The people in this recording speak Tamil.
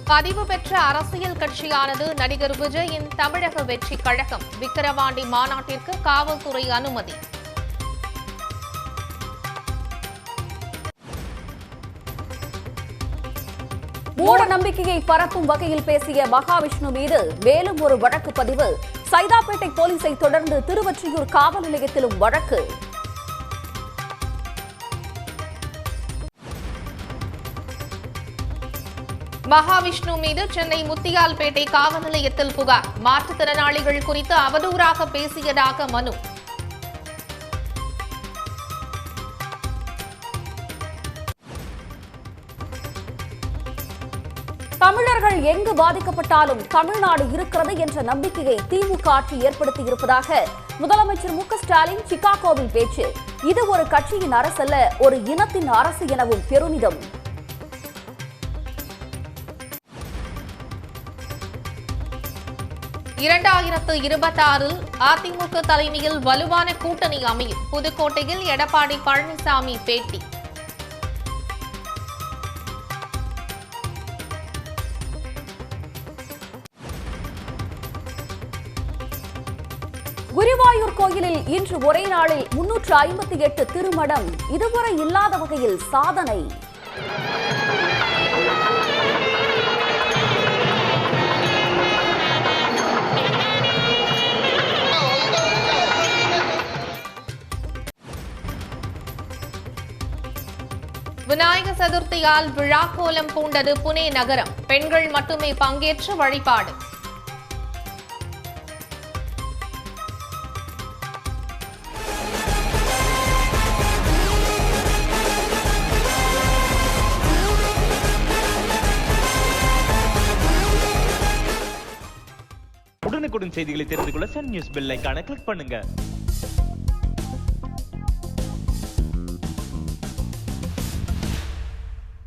பதிவு பெற்ற அரசியல் கட்சியானது நடிகர் விஜயின் தமிழக வெற்றி கழகம். விக்கிரவாண்டி மாநாட்டிற்கு காவல்துறை அனுமதி. மூட நம்பிக்கையை பரப்பும் வகையில் பேசிய மகாவிஷ்ணு மீது மேலும் ஒரு வழக்கு பதிவு. சைதாப்பேட்டை போலீசை தொடர்ந்து திருவொற்றியூர் காவல் நிலையத்திலும் வழக்கு. மகாவிஷ்ணு மீது சென்னை முத்தியால்பேட்டை காவல் நிலையத்தில் புகார். மாற்றுத்திறனாளிகள் குறித்து அவதூறாக பேசியதாக மனு. தமிழர்கள் எங்கு பாதிக்கப்பட்டாலும் தமிழ்நாடு இருக்கிறது என்ற நம்பிக்கையை திமுக ஆட்சி ஏற்படுத்தியிருப்பதாக முதலமைச்சர் மு க ஸ்டாலின் சிகாகோவில் பேச்சு. இது ஒரு கட்சியின் அரசல்ல, ஒரு இனத்தின் அரசு எனவும் பெருமிதம். இரண்டாயிரத்து 26 அதிமுக தலைமையில் வலுவான கூட்டணி அமையும். புதுக்கோட்டையில் எடப்பாடி பழனிசாமி பேட்டி. குருவாயூர் கோயிலில் இன்று ஒரே நாளில் 358 திருமணம். இதுவரை இல்லாத வகையில் சாதனை. விநாயக சதுர்த்தியால் விழாக்கோலம் பூண்டது புனே நகரம். பெண்கள் மட்டுமே பங்கேற்ற வழிபாடு. உடனுக்குடன் செய்திகளை தெரிந்து கொள்ள சன் நியூஸ் பெல் ஐகானை கிளிக் பண்ணுங்க.